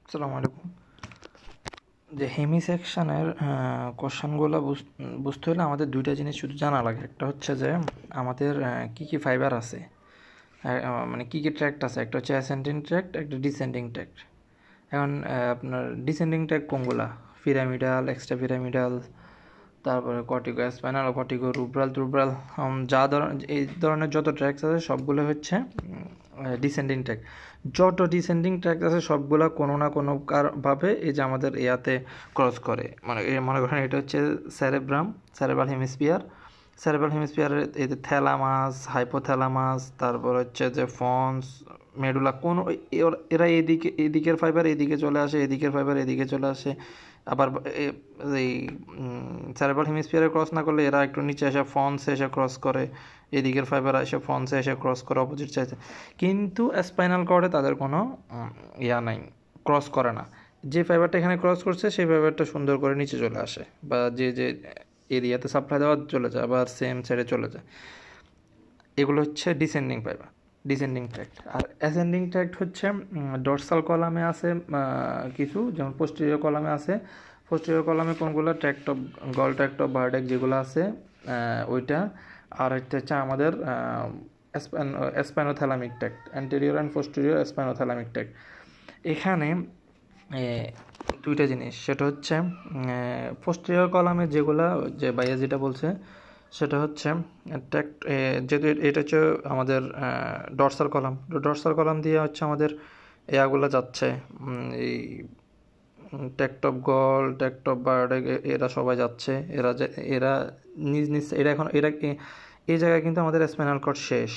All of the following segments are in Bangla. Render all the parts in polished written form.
আসসালামু আলাইকুম। যে হেমি সেকশনের কোশ্চেনগুলো বুঝতে হলে আমাদের দুইটা জিনিস শুধু জানা লাগে। একটা হচ্ছে যে আমাদের কি কি ফাইবার আছে, মানে কি কি ট্র্যাক্ট আছে। একটা হচ্ছে অ্যাসেন্ডিং ট্র্যাক্ট, একটা ডিসেন্ডিং ট্র্যাক্ট। এখন আপনার ডিসেন্ডিং ট্র্যাক্ট কোনগুলা? পিরামিডাল, এক্সট্রা পিরামিডাল, তারপরে কর্টিকো স্পাইনাল, কর্টিকো রুব্রাল টুব্রাল, এই ধরনের যত ট্র্যাক্স আছে সবগুলো হচ্ছে ডিসেন্ডিং ট্র্যাক। যত ডিসেন্ডিং ট্র্যাক আছে সবগুলো কোনো না কোনো ভাবে এই যে আমাদের ইয়াতে ক্রস করে। মানে মনে করেন এটা হচ্ছে সেরেব্রাল হেমিস্ফিয়ার। সেরেব্রাল হেমিস্ফিয়ারের এই যে থ্যালামাস, হাইপোথ্যালামাস, তারপর হচ্ছে যে ফন্স, মেডুলা, কোন এরা এদিকের ফাইবার এদিকে চলে আসে, এদিকের ফাইবার এদিকে চলে আসে। আবার এই সেরেব্রাল হেমিস্ফিয়ারে ক্রস না করলে এরা একটু নিচে এসে ফন্সে এসে ক্রস করে, এদিকের ফাইবার এসে ফন্সে এসে ক্রস করে অপোজিট সাইডে। কিন্তু স্পাইনাল কর্ডে তাদের কোনো ইয়া নাই, ক্রস করে না। যে ফাইবারটা এখানে ক্রস করছে সেই ফাইবারটা সুন্দর করে নিচে চলে আসে, বা যে যে এরিয়াতে সাপ্লাই দেওয়া চলে যায়, আবার সেম সাইডে চলে যায়। এগুলো হচ্ছে ডিসেন্ডিং ফাইবার, ডিসেন্ডিং ট্র্যাক্ট। আর অ্যাসেন্ডিং ট্র্যাক্ট হচ্ছে ডরসাল কলামে আছে কিছু, যেমন পোস্টেরিয়র কলামে আছে। পোস্টেরিয়র কলামে কোনগুলো? Tract of Goll, tract of Burdach যেগুলো আছে ওইটা। আর একটা হচ্ছে আমাদের spinothalamic tract, anterior and posterior spinothalamic tract. এখানে দুইটা জিনিস, সেটা হচ্ছে পোস্টেরিয়র কলামে যেগুলা, যে বাইয়া যেটা বলছে সেটা হচ্ছে ট্র্যাক্ট, যেহেতু এটা হচ্ছে আমাদের ডরসাল কলাম দিয়ে হচ্ছে আমাদের এগুলো যাচ্ছে, এই tract of Goll, tract of Burdach, এরা সবাই যাচ্ছে। এরা নিজ নিজ এরা এই জায়গায় কিন্তু আমাদের স্পাইনাল কর্ড শেষ।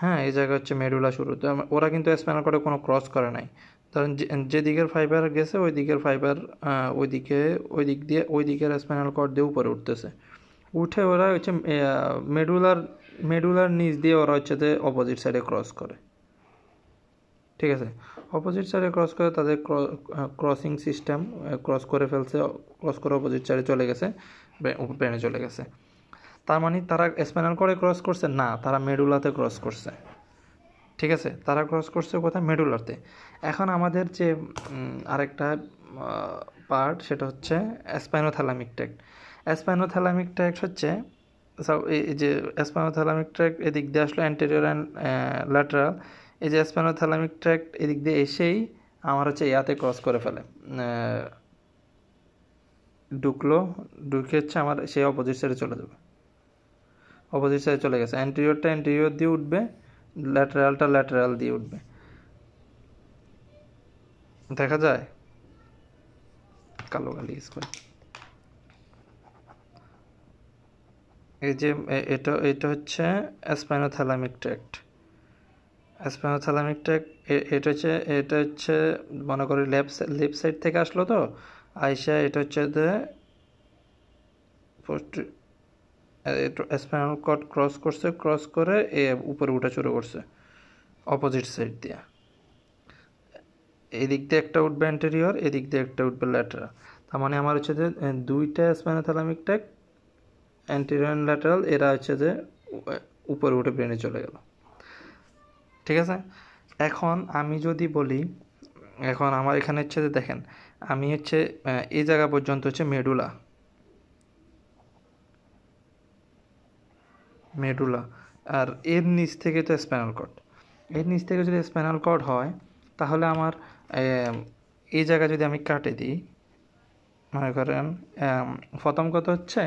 হ্যাঁ, এই জায়গা হচ্ছে মেডুলা শুরু। তো ওরা কিন্তু স্পাইনাল কর্ডে কোনো ক্রস করে নাই। কারণ যে দিকের ফাইবার গেছে ওই দিকের ফাইবার ওই দিকের স্পাইনাল কর্ড দিয়ে উপরে উঠতেছে। উঠে ওরা হচ্ছে মেডুলার নিচ দিয়ে ওরা হচ্ছে যে অপোজিট সাইডে ক্রস করে। ঠিক আছে, অপোজিট সাইডে ক্রস করে তাদের ক্রসিং সিস্টেম ক্রস করে ফেলছে, ক্রস করে অপোজিট সাইডে চলে গেছে, ব্রেনে চলে গেছে। তার মানে তারা স্পাইনাল কর্ডে ক্রস করছে না, তারা মেডুলাতে ক্রস করছে। ঠিক আছে, তারা ক্রস করছে কোথায়? মেডুলাতে। এখন আমাদের যে আরেকটা পার্ট, সেটা হচ্ছে স্পাইনোথ্যালামিক ট্র্যাক্ট। স্পাইনোথ্যালামিক ট্র্যাক্ট হচ্ছে এই যে স্পাইনোথ্যালামিক ট্র্যাক্ট এদিক দিয়ে আসলো, অ্যান্টেরিয়র অ্যান্ড ল্যাটারাল। এই যে স্পাইনোথ্যালামিক ট্র্যাক্ট এদিক দিয়ে এসেই আমার হচ্ছে ইয়াতে ক্রস করে ফেলে, ঢুকে হচ্ছে আমার সেই অপোজিট সাইডে চলে যাবে, অপোজিট সাইডে চলে গেছে। অ্যান্টেরিয়রটা অ্যান্টেরিয়র দিয়ে উঠবে, ল্যাটারালটা ল্যাটারাল দিয়ে উঠবে। দেখা যায় কালো গালি করে। এই যে এটা হচ্ছে স্পাইনোথ্যালামিক ট্র্যাক্ট। স্পাইনোথ্যালামিক ট্র্যাক্ট এটা হচ্ছে মনে করি লেফট সাইড থেকে আসলো, তো আইসা এটা হচ্ছে যে স্পাইনাল কর্ড ক্রস করে উপরে উঠে শুরু করছে অপোজিট সাইড দিয়ে। এদিক দিয়ে একটা উঠবে অ্যান্টেরিয়র, এদিক দিয়ে একটা উঠবে ল্যাটারাল। তার মানে আমার হচ্ছে যে দুইটা স্পাইনোথ্যালামিক ট্র্যাক্ট, অ্যান্টেরিয়র অ্যান্ড ল্যাটারাল, এরা হচ্ছে যে উপরে উঠে ব্রেনে চলে গেল। ঠিক আছে, এখন আমি যদি বলি, এখন আমার এখানে হচ্ছে যে দেখেন, আমি হচ্ছে এই জায়গা পর্যন্ত হচ্ছে মেডুলা, আর এর নিচ থেকে তো স্পাইনাল কর্ড। এর নিচ থেকে যদি স্পাইনাল কর্ড হয়, তাহলে আমার এই জায়গা যদি আমি কাটে দিই, মনে করেন প্রথম কথা হচ্ছে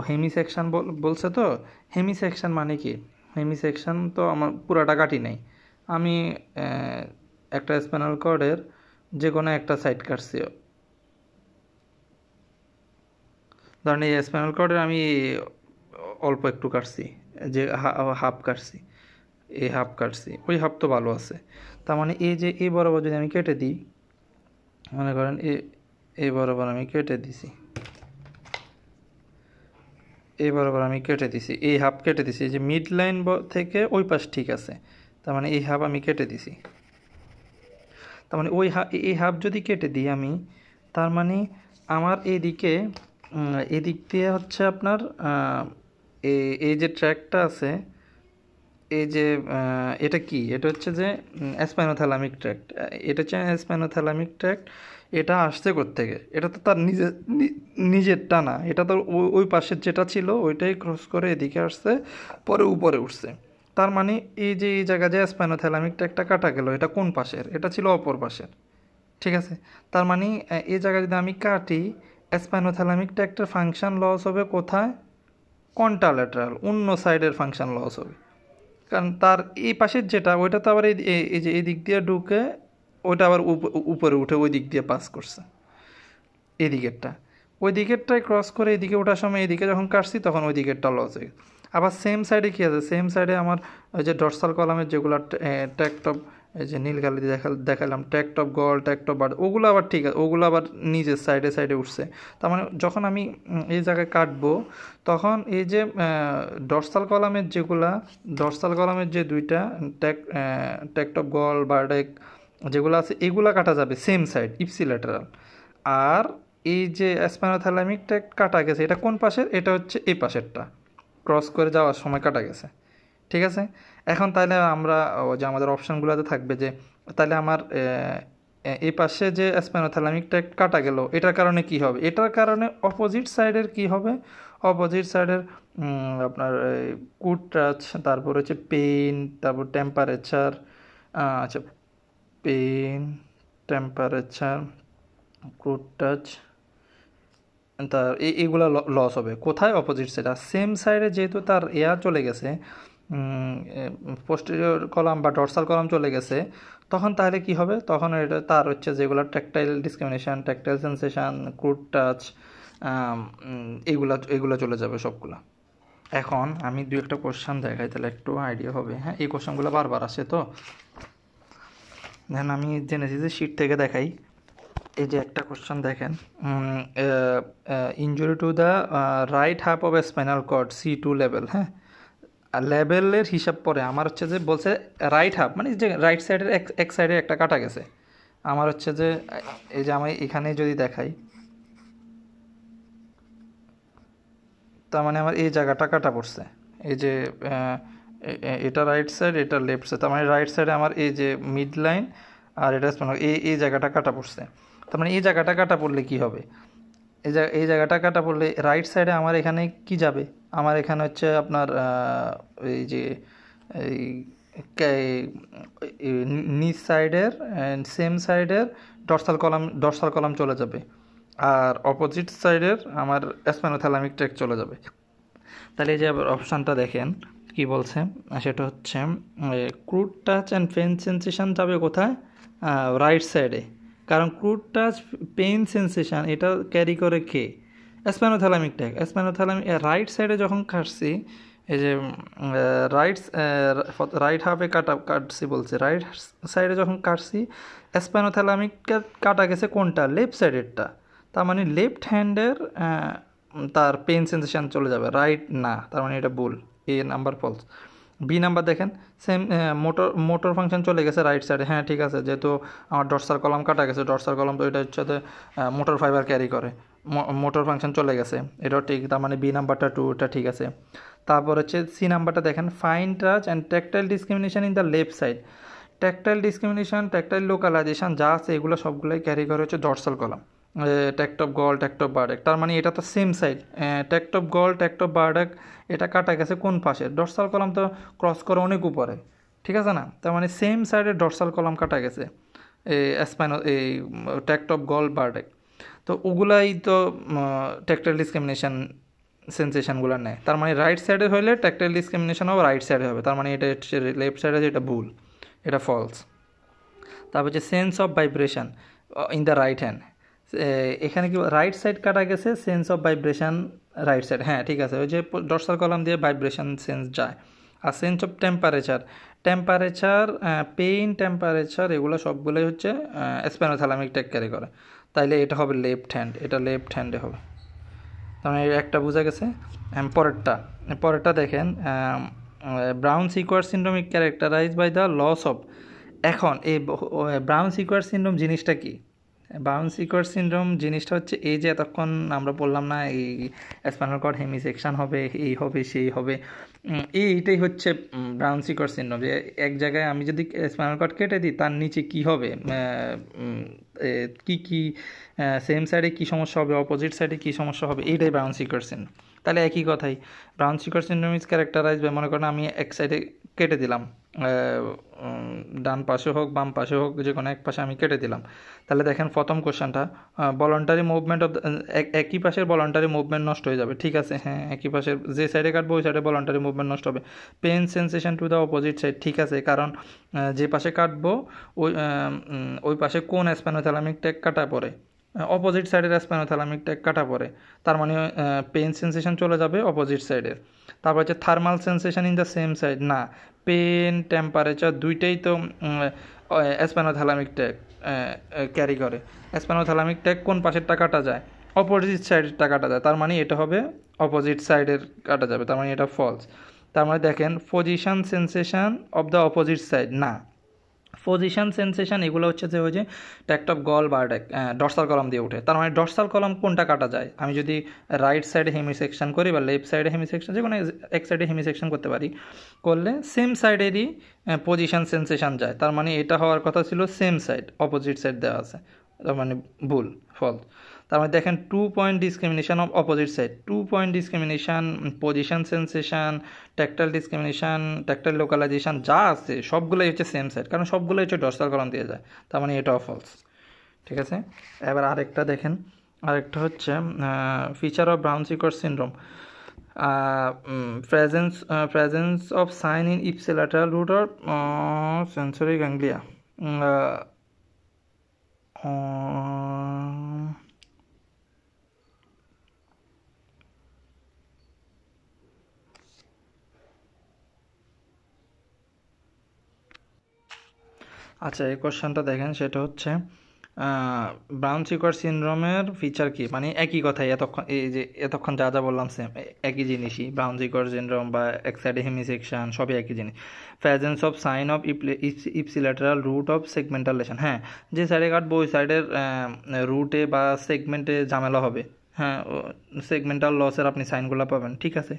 হেমি সেকশন বলছে, তো হেমি সেকশন মানে কি? হেমি সেকশন তো আমার পুরাটা কাটি নাই, আমি একটা স্পাইনাল কর্ডের যে কোনো একটা সাইড কাটছি। ধরেন এই স্পাইনাল কর্ডের আমি অল্প একটু কাটছি, যে হাফ কাটছি, এই হাফ কাটছি, ওই হাফ তো ভালো আছে। তার মানে এই যে এই বরাবর যদি আমি কেটে দিই, মনে করেন এই বরাবর আমি কেটে দিছি, এই বরাবর আমি কেটে দিছি, এই হাফ কেটে দিছি, যে মিড লাইন থেকে ওই পাশ ঠিক আছে, তার মানে এই হাফ আমি কেটে দিছি। তার মানে এই হাফ যদি কেটে দিই আমি, তার মানে আমার এইদিকে এদিক দিয়ে হচ্ছে আপনার এই যে ট্র্যাকটা আছে, এই যে এটা কি, এটা হচ্ছে যে স্পাইনোথ্যালামিক ট্র্যাক্ট। এটা হচ্ছে স্পাইনোথ্যালামিক ট্র্যাক্ট। এটা আসছে কোত্থেকে? এটা তো তার নিজেরটা না, এটা তো ওই পাশের যেটা ছিল ওইটাই ক্রস করে এদিকে আসছে, পরে উপরে উঠছে। তার মানে এই যে এই জায়গা যে স্পাইনোথ্যালামিক ট্র্যাক্টটা কাটা গেল, এটা কোন পাশের? এটা ছিল অপর পাশের। ঠিক আছে, তার মানে এই জায়গায় যদি আমি কাটি, স্পাইনোথ্যালামিক ট্র্যাক্টের ফাংশন লস হবে কোথায়? কন্ট্রাল্যাটারাল, অন্য সাইডের ফাংশন লস হবে। কারণ তার এই পাশের যেটা, ওইটা তো আবার এই যে এই দিক দিয়ে ঢুকে ওইটা আবার উপরে উঠে ওই দিক দিয়ে পাস করছে এই দিকেরটা। ওই দিকেরটাই ক্রস করে এদিকে ওঠার সময় এদিকে যখন কাটছি তখন ওই দিকেরটা লস হয়ে গেছে। আবার সেম সাইডে কী আছে? সেম সাইডে আমার ওই যে ডর্সাল কলামের যেগুলো ট্যাকটপ, এই যে নীল গালি দেখালাম ট্যাকটপ গল ট্যাকটপ বার, ওগুলো আবার ঠিক আছে, ওগুলো আবার নিজের সাইডে সাইডে উঠছে। তার মানে যখন আমি এই জায়গায় কাটবো তখন এই যে ডর্সাল কলামের যেগুলা, ডর্সাল কলামের যে দুইটা ট্যাকটপ গল বারডেক যেগুলো আছে এগুলা কাটা যাবে সেম সাইড ইপসিল্যাটারাল। আর এই যে স্পাইনোথ্যালামিক ট্র্যাক্ট কাটা গেছে, এটা কোন পাশের? এটা হচ্ছে এই পাশেরটা, ক্রস করে যাওয়ার সময় কাটা গেছে। ঠিক আছে, এখন তাহলে আমরা যে আমাদের অপশানগুলোতে থাকবে যে তাহলে আমার এই পাশে যে স্পাইনোথ্যালামিক ট্র্যাক্ট কাটা গেল, এটার কারণে কি হবে? এটার কারণে অপোজিট সাইডের কি হবে? অপোজিট সাইডের আপনার কুট টাচ, তারপর হচ্ছে পেইন, তারপর টেম্পারেচার, আচ্ছা পেইন, টেম্পারেচার, ক্রুড টাচ, তার এইগুলো লস হবে কোথায়? Opposite side. আর সেম সাইডে যেহেতু তার এয়ার চলে গেছে, পোস্টেরিয়র কলাম বা ডর্সাল কলাম চলে গেছে, তখন তাহলে কি হবে? তখন এটা তার হচ্ছে যেগুলো tactile discrimination, tactile sensation, crude touch, এগুলো চলে যাবে সবগুলা। এখন আমি দু একটা কোশ্চেন দেখাই, তাহলে একটু আইডিয়া হবে। হ্যাঁ, এই কোশ্চেনগুলো বারবার আসে তো। দেন আমি জেনেসিসের শিট থেকে দেখাই। এই যে একটা কোশ্চেন দেখেন, injury to the right half of a spinal cord C2 level. হ্যাঁ, লেভেলের হিসাব পরে আমার হচ্ছে যে বলছে রাইট হাফ, মানে যে রাইট সাইডের এক সাইডে একটা কাটা গেছে। আমার হচ্ছে যে এই যে আমি এখানে যদি দেখাই, তার মানে আমার এই জায়গাটা কাটা পড়ছে। এই যে এটা রাইট সাইড, এটা লেফট সাইড, তার মানে রাইট সাইডে আমার এই যে মিড লাইন আর এটা এই জায়গাটা কাটা পড়ছে। তার মানে এই জায়গাটা কাটা পড়লে কি হবে? এই জায়গাটা কাটা পড়লে রাইট সাইডে আমার এখানে কি যাবে? আমার এখানে হচ্ছে আপনার এই যে এই নিচ সাইডের সেম সাইডের ডর্সাল কলাম চলে যাবে, আর অপোজিট সাইডের আমার স্পাইনোথ্যালামিক ট্র্যাক্ট চলে যাবে। তাহলে এই যে অপশানটা দেখেন কি বলছে, সেটা হচ্ছে crude touch and pain sensation যাবে কোথায়? রাইট সাইডে। কারণ ক্রুড টাচ পেইন সেন্সেশন এটা ক্যারি করে কে? স্পাইনোথ্যালামিক ট্র্যাক্ট। রাইট সাইডে যখন কাটছি, এই যে রাইট হাফে কাটছি বলছে, রাইট সাইডে যখন কাটছি স্পাইনোথ্যালামিক কাটা গেছে কোনটা? লেফট সাইডেরটা। তার মানে লেফট হ্যান্ডের তার পেন সেন্সেশন চলে যাবে, রাইট না, তার মানে এটা ভুল, এ নাম্বার ফলস। বি নাম্বার দেখেন, সেম মোটর ফাংশন চলে গেছে রাইট সাইডে। হ্যাঁ ঠিক আছে, যেহেতু আমার ডর্সাল কলাম কাটা গেছে, ডর্সাল কলাম তো এটা হচ্ছে মোটর ফাইবার ক্যারি করে, মোটর ফাংশন চলে গেছে, এটাও ঠিক। তার মানে বি নাম্বারটা 2, এটা ঠিক আছে। তারপর হচ্ছে সি নাম্বারটা দেখেন, fine touch and tactile discrimination in the left side. Tactile discrimination, tactile localisation যা আছে এগুলো সবগুলোই ক্যারি করে হচ্ছে ডর্সাল কলাম, ট্যাকটপ গল ট্যাকটপ বার্ডেক। তার মানে এটা তো সেম সাইড, ট্যাকটপ গল ট্যাকটপ বার্ডেক এটা কাটা গেছে কোন পাশে? ডর্সাল কলাম তো ক্রস করে অনেক উপরে, ঠিক আছে না? তার মানে সেম সাইডে ডর্সাল কলাম কাটা গেছে এই ট্যাকটপ গল বার্ডেক। তো ওগুলাই তো ট্যাকটাইল ডিসক্রিমিনেশন সেন্সেশনগুলো নেয়। তার মানে রাইট সাইডে হলে ট্যাকটাইল ডিসক্রিমিনেশন হবে রাইট সাইডে হবে, তার মানে এটা হচ্ছে লেফট সাইডে, যেটা ভুল, এটা ফলস। তারপর হচ্ছে sense of vibration in the right hand, এখানে কি রাইট সাইড কাটা গেছে, sense of vibration right side. হ্যাঁ ঠিক আছে, ওই যে ডর্সাল কলাম দিয়ে ভাইব্রেশন সেন্স যায়। আর sense of temperature pain temperature এগুলো সবগুলোই হচ্ছে স্পাইনোথ্যালামিক ট্র্যাক্ট ক্যারি করে। তাইলে এটা হবে লেফট হ্যান্ড, এটা লেফট হ্যান্ডে হবে। তার মানে একটা বোঝা গেছে। পরেরটা দেখেন, Brown Sequard syndrome characterize by the loss of. এখন এই ব্রাউন সিকোয়ার সিন্ড্রোম জিনিসটা কি? বাউন্সি কর্ড সিনড্রোম জিনিসটা হচ্ছে এই যে এতক্ষণ আমরা বললাম না এই স্পাইনাল কর্ড হেমিসেকশন হবে, এই হবে সেই হবে, এইটাই হচ্ছে বাউন্সি কর্ড সিনড্রোম। যে এক জায়গায় আমি যদি স্পাইনাল কর্ড কেটে দিই তার নিচে কি হবে, কি কি সেম সাইডে কি সমস্যা হবে, অপোজিট সাইডে কি সমস্যা হবে, এইটাই বাউন্সি কর্ড সিনড্রোম। তাহলে একই কথাই, bouncy cord syndrome is characterise by, মনে করেন আমি এক সাইডে কেটে দিলাম, ডান পাশে হোক বাম পাশে হোক যে কোনো এক পাশে আমি কেটে দিলাম। তাহলে দেখেন প্রথম কোশ্চেনটা, ভলান্টারি মুভমেন্ট অফ একই পাশের ভলান্টারি মুভমেন্ট নষ্ট হয়ে যাবে, ঠিক আছে, হ্যাঁ একই পাশের যে সাইডে কাটবো ওই সাইডে ভলান্টারি মুভমেন্ট নষ্ট হবে। Pain sensation to the opposite side, ঠিক আছে, কারণ যে পাশে কাটবো ওই পাশে কোন স্প্যানোথ্যালামিক ট্যাগ কাটা পড়ে, অপোজিট সাইডের স্প্যানোথ্যালামিক ট্যাগ কাটা পড়ে, তার মানে পেন সেন্সেশন চলে যাবে অপোজিট সাইডের। তারপর হচ্ছে thermal sensation in the same side, না পেন টেম্পারেচার দুইটাই তো স্প্যানোথ্যালামিক ট্যাগ ক্যারি করে। স্প্যানোথ্যালামিক ট্যাগ কোন পাশেরটা কাটা যায়, অপোজিট সাইডেরটা কাটা যায়, তার মানে এটা হবে অপোজিট সাইডের কাটা যাবে, তার মানে এটা ফলস। তার মানে দেখেন position sensation of the opposite side, না পজিশন সেন্সেশন এগুলো হচ্ছে যে ওই যে ট্যাক্ট অফ গল বা ডর্সাল কলাম দিয়ে উঠে, তার মানে ডর্সাল কলাম কোনটা কাটা যায়, আমি যদি রাইট সাইডে হেমিসেকশন করি বা লেফট সাইডে হেমিসেকশন যে কোনো এক সাইডে হেমিসেকশন করতে পারি, করলে সেম সাইডেরই পজিশন সেন্সেশন যায়, তার মানে এটা হওয়ার কথা ছিল সেম সাইড, অপোজিট সাইড দেওয়া আছে, তার মানে ভুল, ফলস। তার মানে দেখেন 2 point discrimination of opposite side, 2 point discrimination, position sensation, tactile discrimination, tactile localization যা আছে সবগুলোই হচ্ছে সেম সাইড, কারণ সবগুলোই হচ্ছে ডর্সাল কলাম দিয়ে যায়, তার মানে এটাও ফলস, ঠিক আছে। এবার আরেকটা দেখেন, আরেকটা হচ্ছে feature of Brown Sequard syndrome, presence of sign in ipsilateral root or sensory ganglia. আচ্ছা এই কোশ্চেনটা দেখেন, সেটা হচ্ছে ব্রাউন-সিকট সিনড্রোমের ফিচার কি, মানে একই কথাই এতক্ষণ এই যে এতক্ষণ যা যা বললাম সেম একই জিনিসই, ব্রাউন-সিকট সিনড্রোম বা এক সাইডে হেমিসেকশন সবই একই জিনিস। Presence of sign of ipsilateral root of segmental lesion, হ্যাঁ যে সাইডে কাটবো ওই সাইডের রুটে বা সেগমেন্টে ঝামেলা হবে, হ্যাঁ সেগমেন্টাল লসের আপনি সাইনগুলো পাবেন, ঠিক আছে।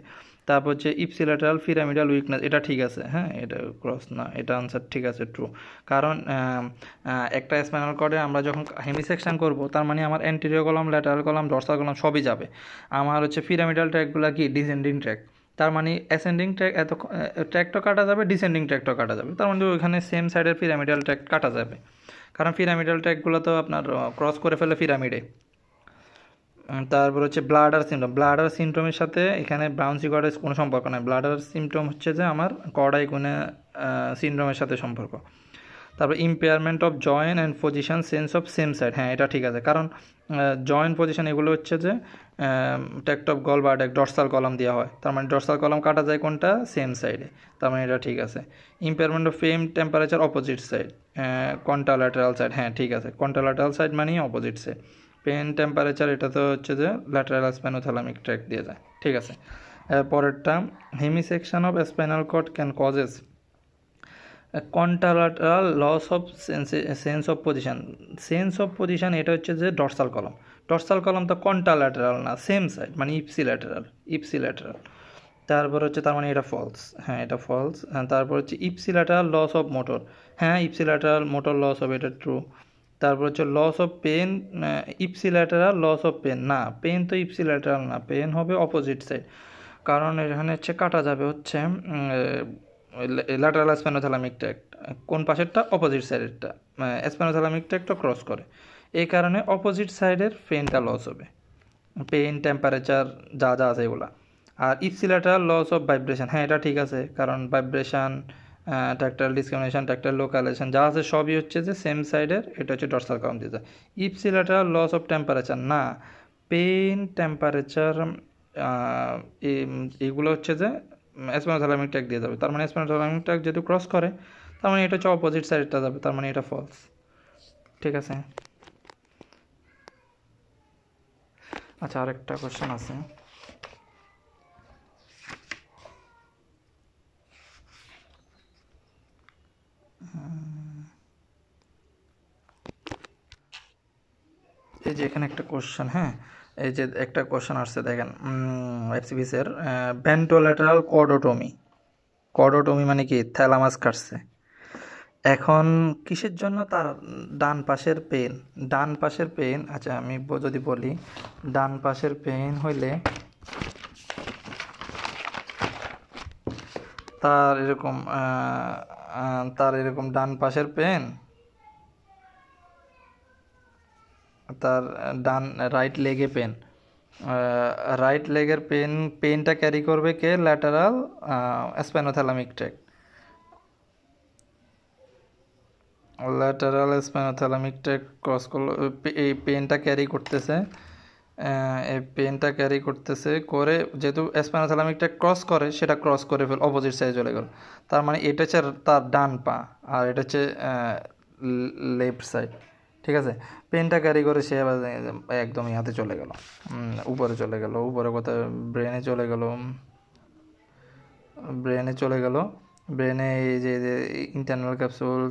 তারপর হচ্ছে ইপসিল্যাটারাল পিরামিডাল উইকনেস, এটা ঠিক আছে, হ্যাঁ এটা ক্রস না, এটা আনসার ঠিক আছে, ট্রু। কারণ একটা স্পাইনাল কর্ডে আমরা যখন হেমিসেকশন করব তার মানে আমার anterior column, lateral column, dorsal column সবই যাবে। আমার হচ্ছে পিরামিডাল ট্র্যাকগুলো কি ডিসেন্ডিং ট্র্যাক, তার মানে অ্যাসেন্ডিং ট্র্যাক এত ট্র্যাকটা কাটা যাবে, ডিসেন্ডিং ট্র্যাকটাও কাটা যাবে, তার মানে ওইখানে সেম সাইডের পিরামিডাল ট্র্যাক কাটা যাবে, কারণ পিরামিডাল ট্র্যাকগুলো তো আপনার ক্রস করে ফেলে পিরামিডে। তারপর হচ্ছে ব্লাডার সিমটম, ব্লাডার সিমটমের সাথে এখানে ব্রাউন-সিকটের কোনো সম্পর্ক নাই, ব্লাডার সিমটম হচ্ছে যে আমার কর্ডাইকোনে সিনড্রোমের সাথে সম্পর্ক। তারপর impairment of joint and position sense of same side, হ্যাঁ এটা ঠিক আছে, কারণ জয়েন্ট পজিশন এগুলো হচ্ছে যে ট্যাক্ট অফ গল বা ডর্সাল কলাম দেওয়া হয়, তার মানে ডর্সাল কলাম কাটা যায় কোনটা, সেম সাইডে, তার মানে এটা ঠিক আছে। Impairment of fame temperature opposite side, কন্ট্রাল্যাটারাল side, হ্যাঁ ঠিক আছে, কন্ট্রাল্যাটারাল সাইড মানেই অপোজিট সাইড। পেন টেম্পারেচার এটা তো হচ্ছে যে ল্যাটারাল স্পাইনোথ্যালামিক ট্র্যাক দিয়ে যায়, ঠিক আছে। পরেরটা, hemisection of spinal cord can causes contralateral loss of sense of position, sense of position এটা হচ্ছে যে ডর্সাল কলাম, ডর্সাল কলাম তো কন্ট্রাল্যাটারাল না, সেম সাইড মানে ইপসিল্যাটারাল, ইপসিল্যাটারাল। তারপর হচ্ছে তার মানে এটা ফলস, হ্যাঁ এটা ফলস। তারপর হচ্ছে ইপসিল্যাটারাল লস অফ মোটর, হ্যাঁ ইপসিল্যাটারাল মোটর লস হবে, এটা ট্রু। তারপর হচ্ছে loss of pain, ipsilateral loss of pain, না পেন তো ইপসিল্যাটারাল না, পেন হবে অপোজিট সাইড, কারণ এখানে হচ্ছে কাটা যাবে হচ্ছে ল্যাটারাল স্পাইনোথ্যালামিক ট্র্যাক্ট, কোন পাশেরটা, অপোজিট সাইডেরটা, স্পাইনোথ্যালামিক ট্র্যাক্টটা ক্রস করে, এই কারণে অপোজিট সাইডের পেনটা লস হবে, পেন টেম্পারেচার যা যা আছে এগুলা। আর ইপসিল্যাটারাল লস অফ ভাইব্রেশন, হ্যাঁ এটা ঠিক আছে, কারণ ভাইব্রেশন, ট্যাক্টাইল ডিসক্রিমিনেশন, ট্যাক্টাইল লোকালাইজেশন যা আছে সবই হচ্ছে যে সেম সাইডের, এটা হচ্ছে ডর্সাল কলাম দিয়ে যায়। ইপসিল্যাটারাল লস অফ টেম্পারেচার, না পেন টেম্পারেচার এইগুলো হচ্ছে যে স্পাইনোথ্যালামিক ট্র্যাক দিয়ে যাবে, তার মানে স্পাইনোথ্যালামিক ট্র্যাক যেহেতু ক্রস করে তার মানে এটা হচ্ছে অপোজিট সাইডটা যাবে, তার মানে এটা ফলস, ঠিক আছে। আচ্ছা আরেকটা কোশ্চেন আছে, এই যে এখানে একটা কোশ্চেন, হ্যাঁ, এই যে একটা কোশ্চেন আসছে দেখেন, এফসিবিসের ভেন্ট্রোল্যাটারাল কর্ডোটমি। কর্ডোটমি মানে কি? থ্যালামাস কাটছে। এখন কিসের জন্য তার ডান পাশের পেন, আচ্ছা আমি যদি বলি ডান পাশের পেন হইলে তার এরকম ডান পাশের পেন, তার রাইট লেগে পেন, রাইট লেগের পেনটা ক্যারি করবে কে? Lateral spinothalamic tract. Lateral spinothalamic tract cross করলো, এই পেনটা ক্যারি করতেছে, এই পেনটা ক্যারি করতেছে করে, যেহেতু স্পাইনোথ্যালামিক ট্র্যাক্ট ক্রস করে, সেটা ক্রস করে অপোজিট সাইডে চলে গেল। তার মানে এটা হচ্ছে তার ডান পা, আর এটা হচ্ছে লেফট সাইড। ঠিক আছে, পেনটা ক্যারি করে সে আবার একদম ইয়াতে চলে গেল, উপরে চলে গেল, উপরে কোথায় ব্রেনে চলে গেল, ব্রেনে এই যে ইন্টারনাল ক্যাপসুল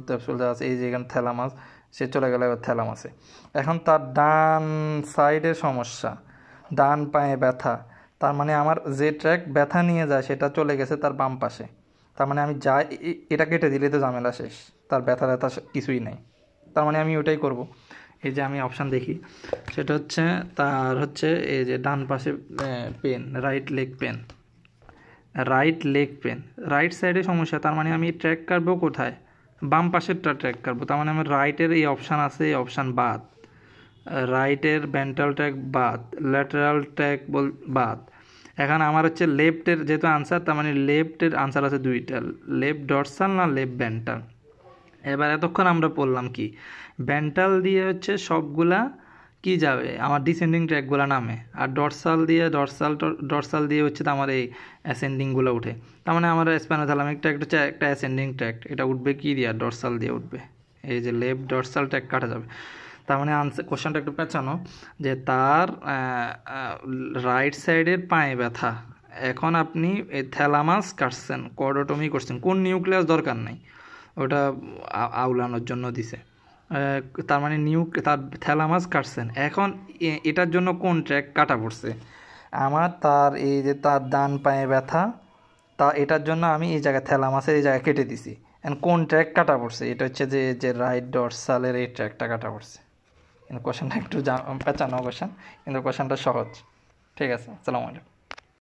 যা আছে, এই যে এখানে থ্যালামাস, সে চলে গেল এবার থ্যালামাসে। এখন তার ডান সাইডের সমস্যা, ডান পায়ে ব্যথা, তার মানে আমার যে ট্র্যাক ব্যথা নিয়ে যায় সেটা চলে গেছে তার বাম পাশে। তার মানে আমি যাই এটা কেটে দিলে তো ঝামেলা শেষ, তার ব্যথা কিছুই নেই। তার মানে আমি ওটাই করব। এই যে আমি অপশান দেখি, সেটা হচ্ছে তার হচ্ছে এই যে ডান পাশে pain, right leg pain, right সাইডে সমস্যা, তার মানে আমি ট্র্যাক কাটবো কোথায়? বাম পাশেরটা ট্র্যাক কাটবো। তার মানে আমার রাইটের এই অপশান আছে, এই অপশান বাদ, রাইটের ভেন্ট্রাল ট্র্যাক বাদ, ল্যাটারাল ট্র্যাক বাদ। এখন আমার হচ্ছে লেফটের যেহেতু আনসার, তার মানে লেফটের আনসার আছে দুইটা, লেফট ডরসাল না লেফট ভেন্ট্রাল। এবার এতক্ষণ আমরা পড়লাম কি, ভেন্ট্রাল দিয়ে হচ্ছে সবগুলা কি যাবে, আমার ডিসেন্ডিং ট্র্যাকগুলো নামে, আর ডরসাল দিয়ে হচ্ছে তো আমার এই অ্যাসেন্ডিংগুলো উঠে। তার মানে আমার স্পাইনোথ্যালামিক ট্র্যাক্ট হচ্ছে একটা অ্যাসেন্ডিং ট্র্যাক্ট, এটা উঠবে কি দিয়ে? ডরসাল দিয়ে উঠবে। এই যে লেফট ডরসাল ট্র্যাক কাটা যাবে। তার মানে কোশ্চেনটা একটু পেঁচানো, যে তার রাইট সাইডের পায়ে ব্যথা, এখন আপনি থ্যালামাস কাটছেন, কর্ডোটমি করছেন, কোন নিউক্লিয়াস দরকার নাই, ওটা আউলানোর জন্য দিছে। তার মানে তার থ্যালামাস কাটছেন, এখন এটার জন্য কোন ট্র্যাক কাটা পড়ছে আমার? তার এই যে তার ডান পায়ে ব্যথা, এটার জন্য আমি এই জায়গায় থ্যালামাসের এই জায়গায় কেটে দিছি। এখন কোন ট্র্যাক কাটা পড়ছে? এটা হচ্ছে যে রাইট ডরসালের এই ট্র্যাকটা কাটা পড়ছে। কিন্তু কোশ্চেনটা একটু পেঁচানো কোশ্চেন, কিন্তু কোশ্চেনটা সহজ। ঠিক আছে, আসসালামু আলাইকুম।